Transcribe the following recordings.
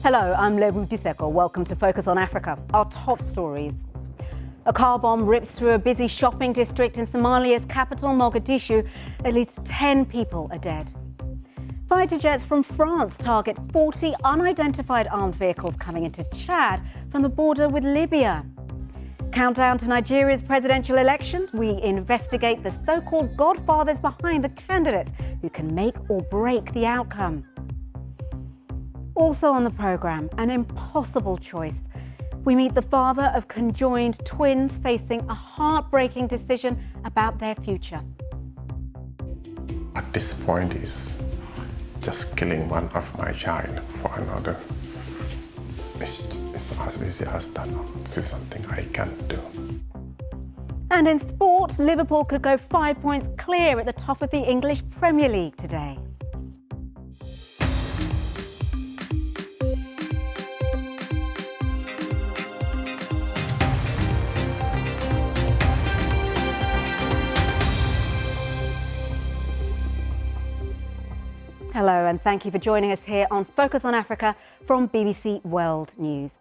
Hello, I'm Lebu Diseko. Welcome to Focus on Africa. Our top stories. A car bomb rips through a busy shopping district in Somalia's capital, Mogadishu. At least 10 people are dead. Fighter jets from France target 40 unidentified armed vehicles coming into Chad from the border with Libya. Countdown to Nigeria's presidential election. We investigate the so-called godfathers behind the candidates who can make or break the outcome. Also on the programme, an impossible choice. We meet the father of conjoined twins facing a heartbreaking decision about their future. At this point, is just killing one of my child for another. It's as easy as that. This is something I can't do. And in sport, Liverpool could go 5 points clear at the top of the English Premier League today. Hello and thank you for joining us here on Focus on Africa from BBC World News.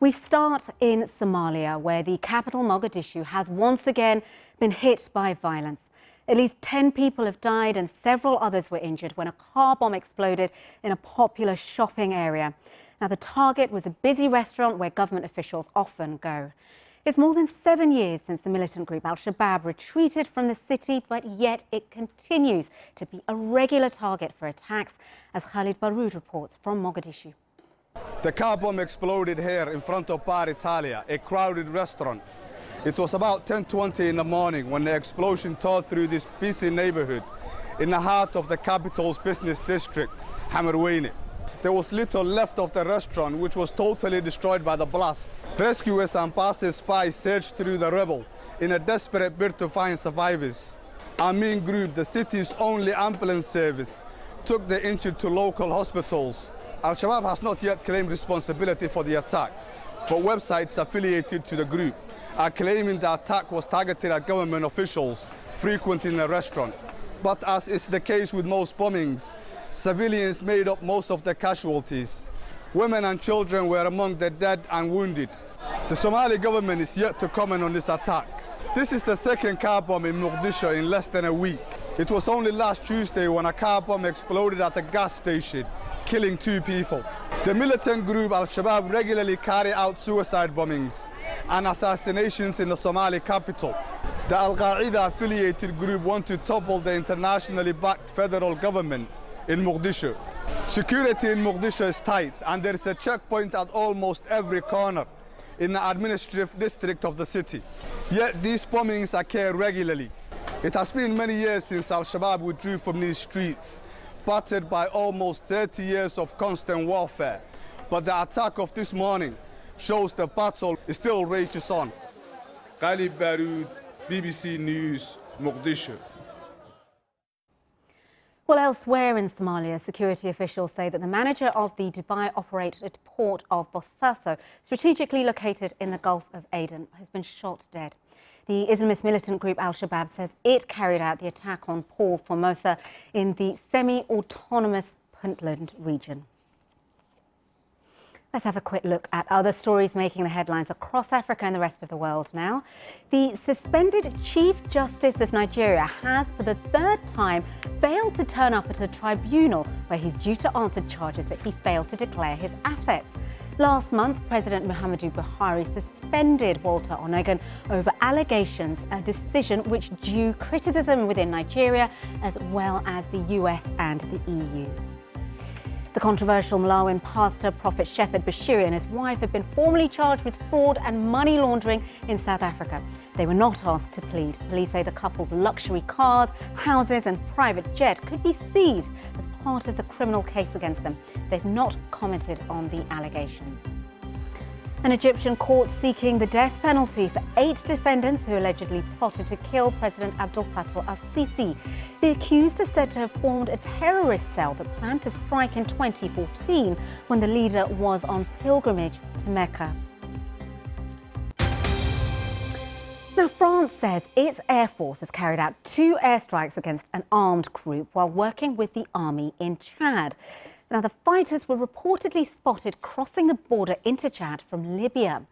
We start in Somalia, where the capital Mogadishu has once again been hit by violence. At least 10 people have died and several others were injured when a car bomb exploded in a popular shopping area. Now, the target was a busy restaurant where government officials often go. It's more than 7 years since the militant group Al-Shabaab retreated from the city, but yet it continues to be a regular target for attacks, as Khalid Baroud reports from Mogadishu. The car bomb exploded here in front of Bar Italia, a crowded restaurant. It was about 10:20 in the morning when the explosion tore through this busy neighborhood in the heart of the capital's business district, Hamarweyne. There was little left of the restaurant, which was totally destroyed by the blast. Rescuers and passers-by searched through the rubble in a desperate bid to find survivors. Amin Group, the city's only ambulance service, took the injured to local hospitals. Al-Shabaab has not yet claimed responsibility for the attack, but websites affiliated to the group are claiming the attack was targeted at government officials frequenting the restaurant. But as is the case with most bombings, civilians made up most of the casualties. Women and children were among the dead and wounded. The Somali government is yet to comment on this attack. This is the second car bomb in Mogadishu in less than a week. It was only last Tuesday when a car bomb exploded at a gas station, killing 2 people. The militant group Al-Shabaab regularly carry out suicide bombings and assassinations in the Somali capital. The Al-Qaeda affiliated group want to topple the internationally backed federal government in Mogadishu. Security in Mogadishu is tight, and there is a checkpoint at almost every corner in the administrative district of the city. Yet these bombings occur regularly. It has been many years since Al-Shabaab withdrew from these streets, battered by almost 30 years of constant warfare. But the attack of this morning shows the battle still rages on. Khalid Baroud, BBC News, Mogadishu. Well, elsewhere in Somalia, security officials say that the manager of the Dubai-operated port of Bosaso, strategically located in the Gulf of Aden, has been shot dead. The Islamist militant group Al-Shabaab says it carried out the attack on Port Formosa in the semi-autonomous Puntland region. Let's have a quick look at other stories making the headlines across Africa and the rest of the world now. The suspended Chief Justice of Nigeria has, for the 3rd time, failed to turn up at a tribunal where he's due to answer charges that he failed to declare his assets. Last month, President Muhammadu Buhari suspended Walter Onegan over allegations, a decision which drew criticism within Nigeria as well as the US and the EU. The controversial Malawian pastor Prophet Shepherd Bashiri and his wife have been formally charged with fraud and money laundering in South Africa. They were not asked to plead. Police say the couple's luxury cars, houses and private jet could be seized as part of the criminal case against them. They've not commented on the allegations. An Egyptian court seeking the death penalty for 8 defendants who allegedly plotted to kill President Abdel Fattah al-Sisi. The accused are said to have formed a terrorist cell that planned to strike in 2014 when the leader was on pilgrimage to Mecca. Now, France says its air force has carried out 2 airstrikes against an armed group while working with the army in Chad. Now, the fighters were reportedly spotted crossing the border into Chad from Libya.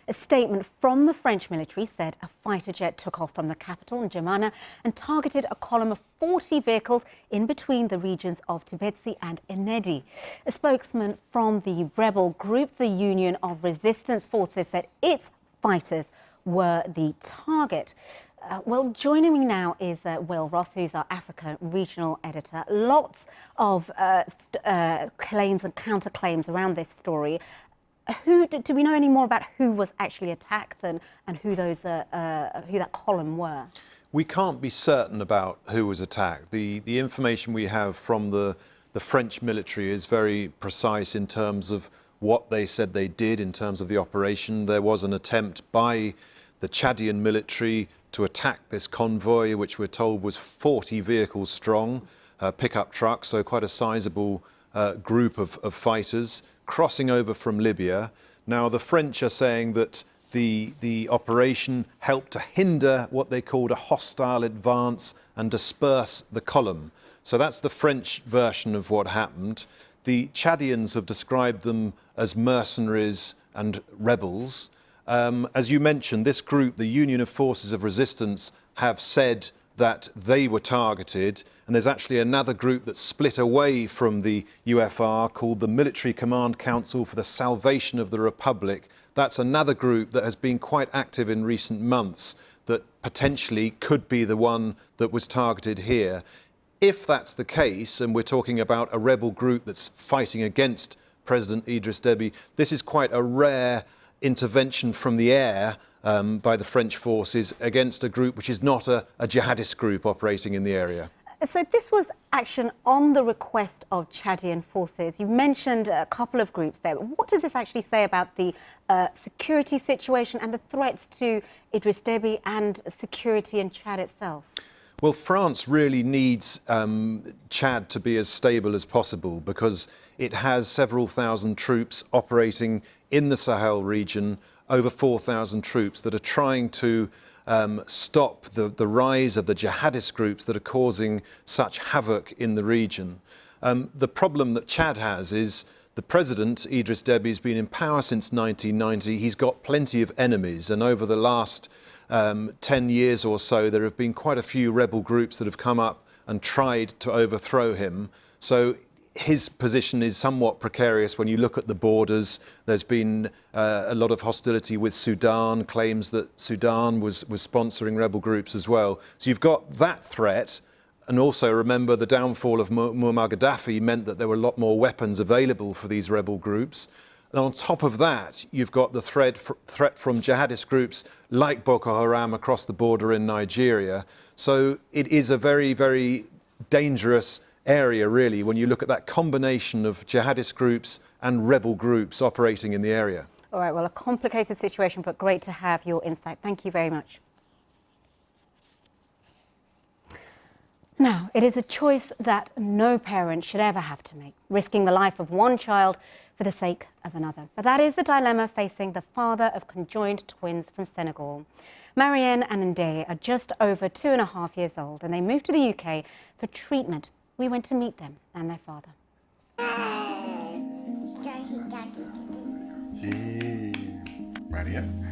A statement from the French military said a fighter jet took off from the capital, N'Djamena, and targeted a column of 40 vehicles in between the regions of Tibetsi and Enedi. A spokesman from the rebel group, the Union of Resistance Forces, said its fighters were the target. Well, joining me now is Will Ross, who's our Africa regional editor. Lots of claims and counterclaims around this story. Do we know any more about who was actually attacked and who those who that column were? We can't be certain about who was attacked. The information we have from the French military is very precise in terms of what they said they did in terms of the operation. There was an attempt by the Chadian military to attack this convoy, which we're told was 40 vehicles strong, pickup trucks, so quite a sizable group of fighters crossing over from Libya. Now, the French are saying that the operation helped to hinder what they called a hostile advance and disperse the column. So that's the French version of what happened. The Chadians have described them as mercenaries and rebels. As you mentioned, this group, the Union of Forces of Resistance, have said that they were targeted, and there's actually another group that's split away from the UFR called the Military Command Council for the Salvation of the Republic. That's another group that has been quite active in recent months that potentially could be the one that was targeted here. If that's the case, and we're talking about a rebel group that's fighting against President Idriss Déby, this is quite a rare intervention from the air by the French forces against a group which is not a jihadist group operating in the area. So this was action on the request of Chadian forces. You mentioned a couple of groups there. What does this actually say about the security situation and the threats to Idriss Déby and security in Chad itself? Well, France really needs Chad to be as stable as possible because it has several thousand troops operating in the Sahel region, over 4,000 troops that are trying to stop the rise of the jihadist groups that are causing such havoc in the region. The problem that Chad has is the president, Idriss Déby, has been in power since 1990. He's got plenty of enemies, and over the last 10 years or so, there have been quite a few rebel groups that have come up and tried to overthrow him. So his position is somewhat precarious when you look at the borders. There's been a lot of hostility with Sudan, claims that Sudan was sponsoring rebel groups as well. So you've got that threat. And also remember the downfall of Muammar Gaddafi meant that there were a lot more weapons available for these rebel groups. And on top of that, you've got the threat from jihadist groups like Boko Haram across the border in Nigeria. So it is a very, very dangerous area, really, when you look at that combination of jihadist groups and rebel groups operating in the area. All right, well, a complicated situation, but great to have your insight. Thank you very much. Now, it is a choice that no parent should ever have to make, risking the life of one child for the sake of another. But that is the dilemma facing the father of conjoined twins from Senegal. Marianne and Ndeye are just over 2.5 years old, and they moved to the UK for treatment. We went to meet them and their father. Marianne.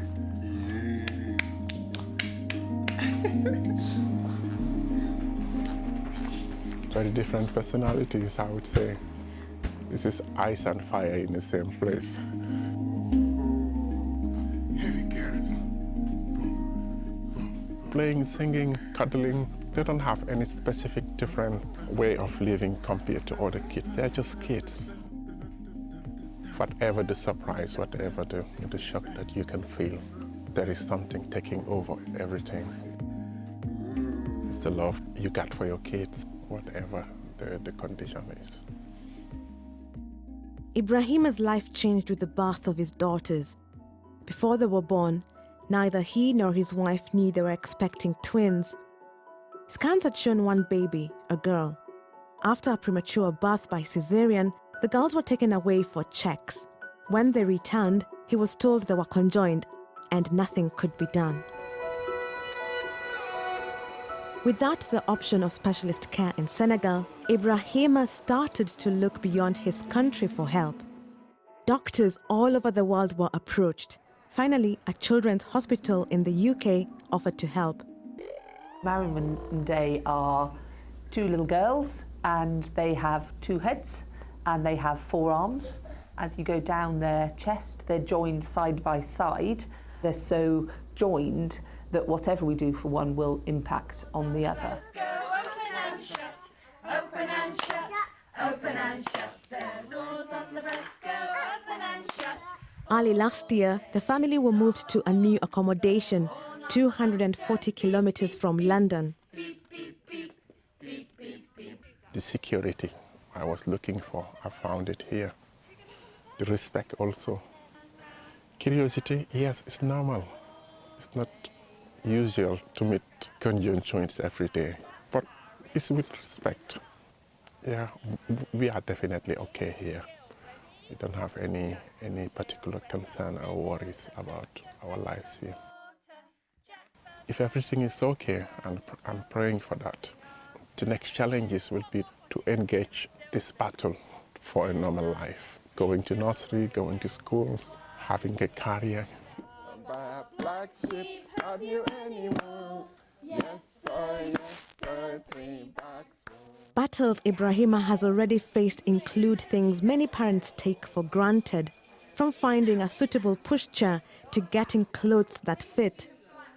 Very different personalities, I would say. This is ice and fire in the same place. Heavy carrots. Playing, singing, cuddling, they don't have any specific different way of living compared to other kids. They're just kids. Whatever the surprise, whatever the shock that you can feel, there is something taking over everything. It's the love you got for your kids, whatever the condition is. Ibrahima's life changed with the birth of his daughters. Before they were born, neither he nor his wife knew they were expecting twins. Scans had shown one baby, a girl. After a premature birth by cesarean, the girls were taken away for checks. When they returned, he was told they were conjoined and nothing could be done. Without the option of specialist care in Senegal, Ibrahima started to look beyond his country for help. Doctors all over the world were approached. Finally, a children's hospital in the UK offered to help. Mariam and Day are two little girls, and they have two heads and they have four arms. As you go down their chest, they're joined side by side. They're so joined that whatever we do for one will impact on the other. Let's go open and shut, open and shut, open and shut. The doors on the breast go open and shut. Early last year, the family were moved to a new accommodation 240 kilometers from London. The security I was looking for, I found it here. The respect also. Curiosity, yes, it's normal. It's not usual to meet conjunctions every day, but it's with respect. Yeah, we are definitely okay here. We don't have any particular concern or worries about our lives here. If everything is okay, and I'm praying for that, the next challenges will be to engage this battle for a normal life. Going to nursery, going to schools, having a career. Buy a black sheep, have you anyone? Yes, sir, 3 bags. Battles Ibrahima has already faced include things many parents take for granted, from finding a suitable pushchair to getting clothes that fit.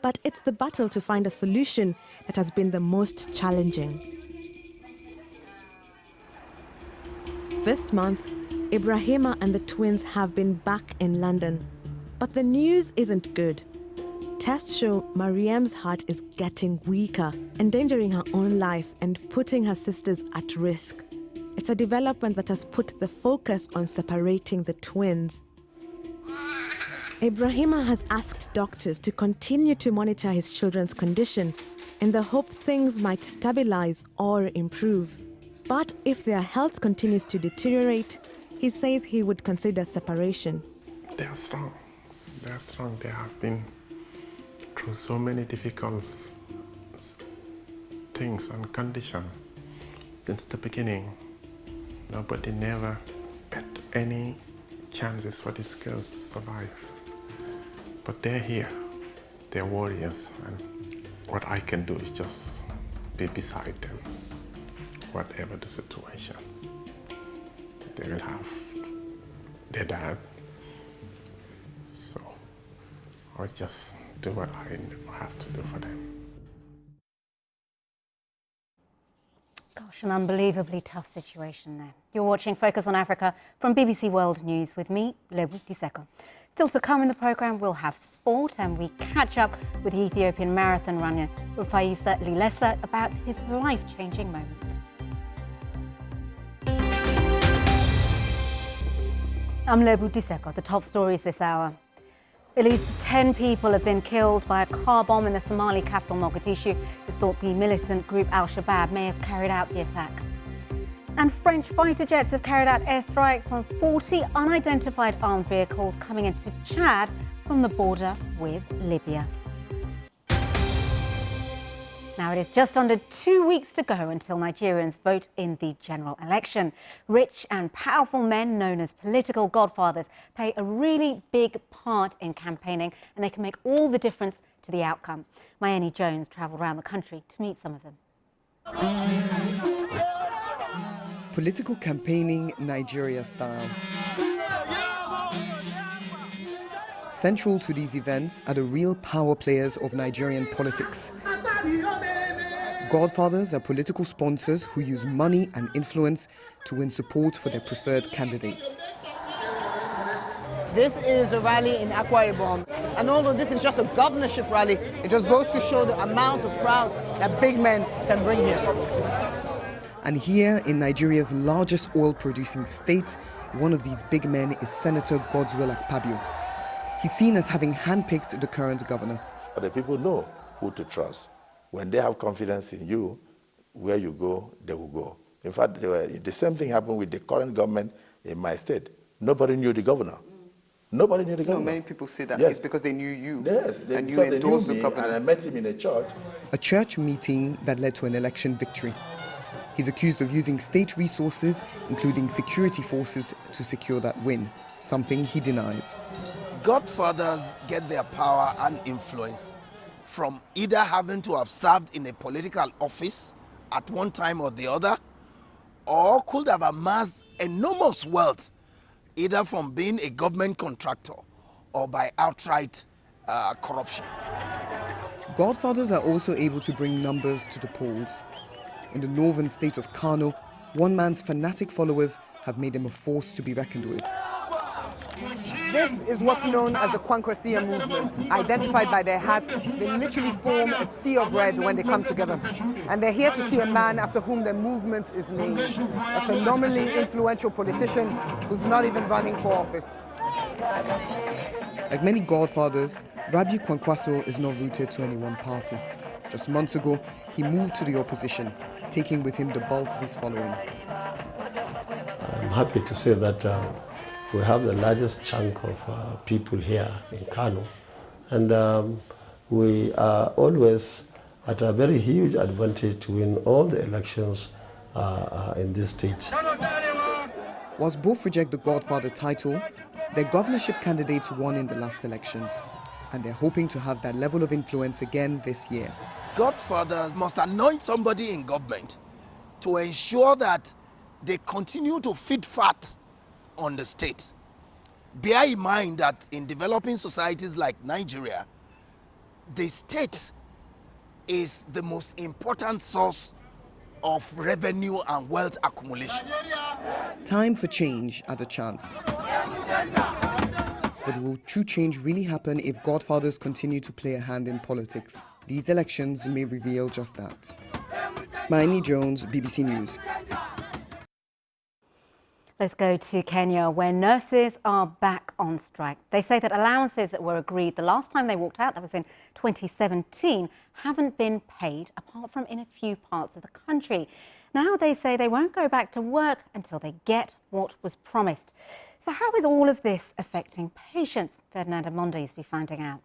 But it's the battle to find a solution that has been the most challenging. This month, Ibrahima and the twins have been back in London. But the news isn't good. Tests show Mariam's heart is getting weaker, endangering her own life and putting her sisters at risk. It's a development that has put the focus on separating the twins. Ibrahima has asked doctors to continue to monitor his children's condition in the hope things might stabilize or improve. But if their health continues to deteriorate, he says he would consider separation. They are strong. They are strong. They have been through so many difficult things and conditions since the beginning. Nobody never had any chances for these girls to survive. But they're here. They're warriors, and what I can do is just be beside them, whatever the situation. They will have their dad, so I'll just do what I have to do for them. Gosh, an unbelievably tough situation there. You're watching Focus on Africa from BBC World News with me, Lebu Diseko. Still to come in the programme, we'll have sport and we catch up with the Ethiopian marathon runner Rufaisa Lilesa about his life-changing moment. I'm Lebu Diseko. The top stories this hour. At least 10 people have been killed by a car bomb in the Somali capital Mogadishu. It's thought the militant group Al-Shabaab may have carried out the attack. And French fighter jets have carried out airstrikes on 40 unidentified armed vehicles coming into Chad from the border with Libya. Now it is just under 2 weeks to go until Nigerians vote in the general election. Rich and powerful men known as political godfathers play a really big part in campaigning, and they can make all the difference to the outcome. Mayeni Jones travelled around the country to meet some of them. Political campaigning Nigeria style. Central to these events are the real power players of Nigerian politics. Godfathers are political sponsors who use money and influence to win support for their preferred candidates. This is a rally in Akwa Ibom, and although this is just a governorship rally, it just goes to show the amount of crowds that big men can bring here. And here in Nigeria's largest oil-producing state, one of these big men is Senator Godswill Akpabio. He's seen as having handpicked the current governor. The people know who to trust. When they have confidence in you, where you go, they will go. In fact, the same thing happened with the current government in my state. Nobody knew the governor. Nobody knew the governor. No, many people say that Yes. it's because they knew you. Yes, and you because they knew endorsed the me, governor. and I met him in a church. A church meeting that led to an election victory. He's accused of using state resources, including security forces, to secure that win, something he denies. Godfathers get their power and influence from either having to have served in a political office at one time or the other, or could have amassed enormous wealth either from being a government contractor or by outright corruption. Godfathers are also able to bring numbers to the polls. In the northern state of Kano, one man's fanatic followers have made him a force to be reckoned with. This is what's known as the Kwankwasiya movement. Identified by their hats, they literally form a sea of red when they come together. And they're here to see a man after whom their movement is named. A phenomenally influential politician who's not even running for office. Like many godfathers, Rabiu Kwankwaso is not rooted to any one party. Just months ago, he moved to the opposition, taking with him the bulk of his following. I'm happy to say that we have the largest chunk of people here in Kano, and we are always at a very huge advantage to win all the elections in this state. Whilst both reject the Godfather title, their governorship candidates won in the last elections, and they're hoping to have that level of influence again this year. Godfathers must anoint somebody in government to ensure that they continue to feed fat on the state. Bear in mind that in developing societies like Nigeria, the state is the most important source of revenue and wealth accumulation. Time for change at a chance. But will true change really happen if godfathers continue to play a hand in politics? These elections may reveal just that. Maini Jones, BBC News. Let's go to Kenya, where nurses are back on strike. They say that allowances that were agreed the last time they walked out, that was in 2017, haven't been paid, apart from in a few parts of the country. Now they say they won't go back to work until they get what was promised. So how is all of this affecting patients? Ferdinand Amonde will be finding out.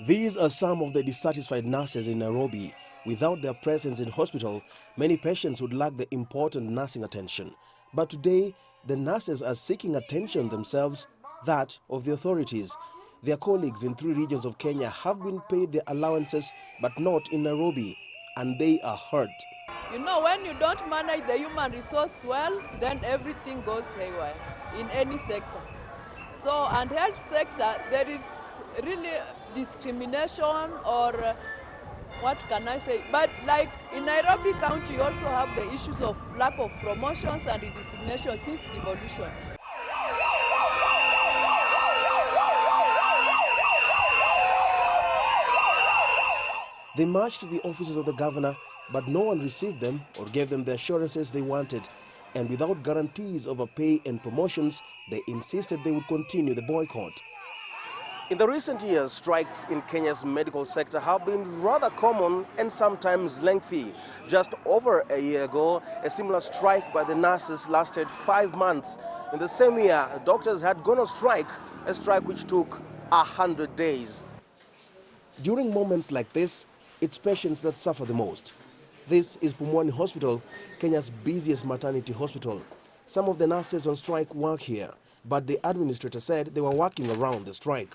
These are some of the dissatisfied nurses in Nairobi. Without their presence in hospital, many patients would lack the important nursing attention. But today, the nurses are seeking attention themselves, that of the authorities. Their colleagues in 3 regions of Kenya have been paid their allowances, but not in Nairobi, and they are hurt. You know, when you don't manage the human resource well, then everything goes haywire in any sector. So, and health sector, there is really discrimination or what can I say? But like in Nairobi County, you also have the issues of lack of promotions and redesignation since devolution. They marched to the offices of the governor, but no one received them or gave them the assurances they wanted. And without guarantees over pay and promotions, they insisted they would continue the boycott. In the recent years, strikes in Kenya's medical sector have been rather common and sometimes lengthy. Just over a year ago, a similar strike by the nurses lasted 5 months. In the same year, doctors had gone on strike, a strike which took 100 days. During moments like this, it's patients that suffer the most. This is Pumwani Hospital, Kenya's busiest maternity hospital. Some of the nurses on strike work here, but the administrator said they were working around the strike.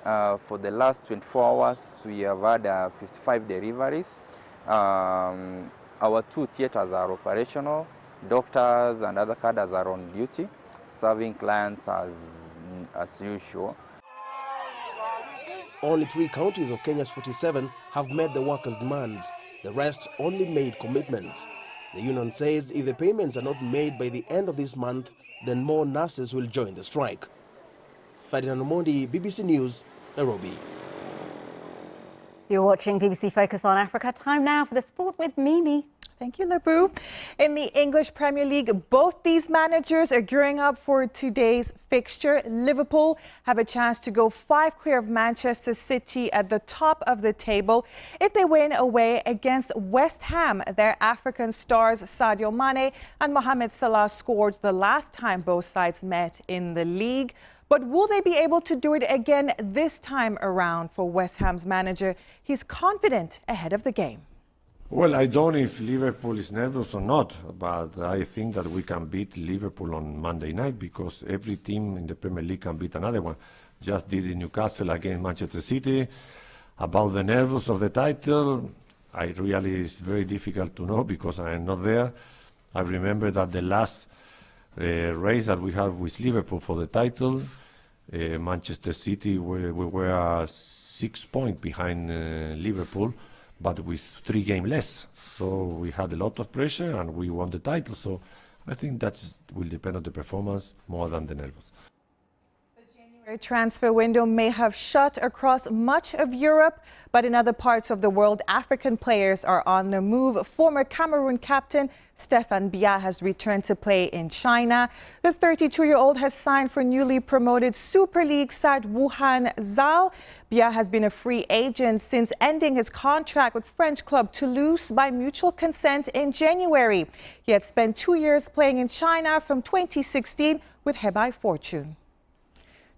For the last 24 hours, we have had 55 deliveries. Our 2 theaters are operational. Doctors and other cadres are on duty, serving clients as usual. Only 3 counties of Kenya's 47 have met the workers' demands. The rest only made commitments. The union says if the payments are not made by the end of this month, then more nurses will join the strike. Ferdinand Omondi, BBC News, Nairobi. You're watching BBC Focus on Africa. Time now for the sport with Mimi. Thank you, Lebu. In the English Premier League, both these managers are gearing up for today's fixture. Liverpool have a chance to go 5 clear of Manchester City at the top of the table if they win away against West Ham. Their African stars Sadio Mane and Mohamed Salah scored the last time both sides met in the league. But will they be able to do it again this time around for West Ham's manager? He's confident ahead of the game. Well, I don't know if Liverpool is nervous or not, but I think that we can beat Liverpool on Monday night because every team in the Premier League can beat another one. Just did in Newcastle against Manchester City. About the nerves of the title, it's very difficult to know because I am not there. I remember that the last race that we had with Liverpool for the title, Manchester City, we were 6 points behind Liverpool, but with 3 games less. So we had a lot of pressure and we won the title. So I think that will depend on the performance more than the nerves. The transfer window may have shut across much of Europe, but in other parts of the world, African players are on the move. Former Cameroon captain Stefan Biya has returned to play in China. The 32-year-old has signed for newly promoted Super League side Wuhan Zal. Biya has been a free agent since ending his contract with French club Toulouse by mutual consent in January. He had spent 2 years playing in China from 2016 with Hebei Fortune.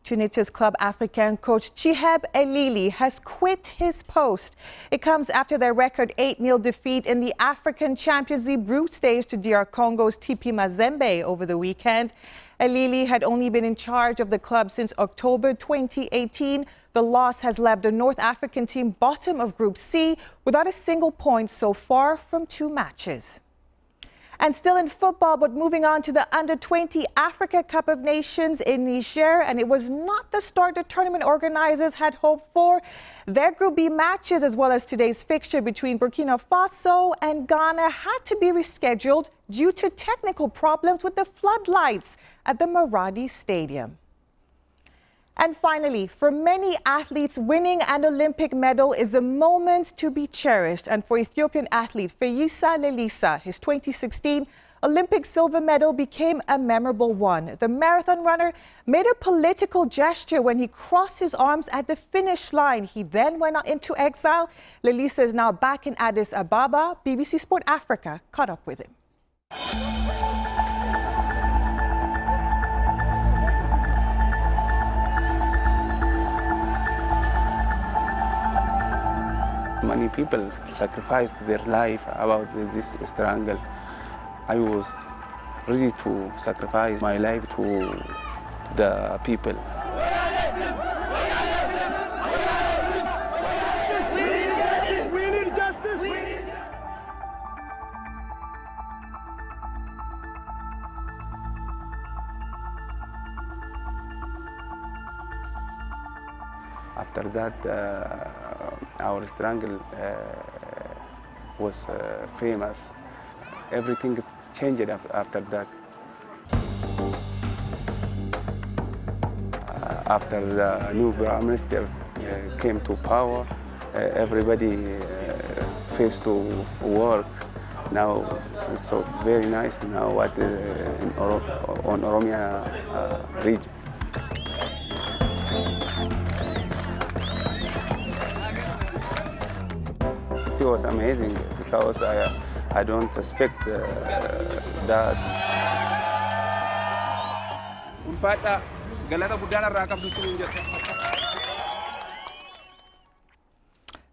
Tunisia's Club Africain coach Chiheb Elili has quit his post. It comes after their record 8-0 defeat in the African Champions League group stage to DR Congo's TP Mazembe over the weekend. Elili had only been in charge of the club since October 2018. The loss has left the North African team bottom of Group C without a single point so far from 2 matches. And still in football, but moving on to the Under-20 Africa Cup of Nations in Niger, and it was not the start the tournament organizers had hoped for. Their Group B matches, as well as today's fixture between Burkina Faso and Ghana, had to be rescheduled due to technical problems with the floodlights at the Maradi Stadium. And finally, for many athletes, winning an Olympic medal is a moment to be cherished. And for Ethiopian athlete Feyisa Lelisa, his 2016 Olympic silver medal became a memorable one. The marathon runner made a political gesture when he crossed his arms at the finish line. He then went into exile. Lelisa is now back in Addis Ababa. BBC Sport Africa caught up with him. Many people sacrificed their life about this struggle. I was ready to sacrifice my life to the people. After that, our struggle was famous. Everything changed after that. After the new Prime Minister came to power, everybody faced to work. Now it's so very nice now on Oromia region. It was amazing because I don't expect that.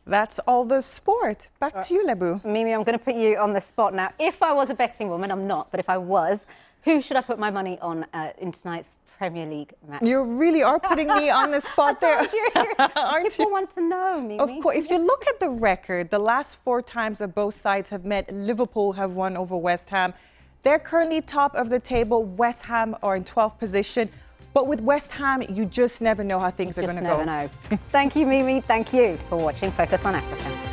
That's all the sport. Back to you, Lebu. Mimi, I'm going to put you on the spot now. If I was a betting woman, I'm not, but if I was, who should I put my money on in tonight's Premier League match? You really are putting me on the spot there. Aren't you? People want to know, Mimi. Of course. If you look at the record, the last 4 times that both sides have met, Liverpool have won over West Ham. They're currently top of the table. West Ham are in 12th position. But with West Ham, you just never know how things are going to go. You just never know. Thank you, Mimi. Thank you for watching Focus on Africa.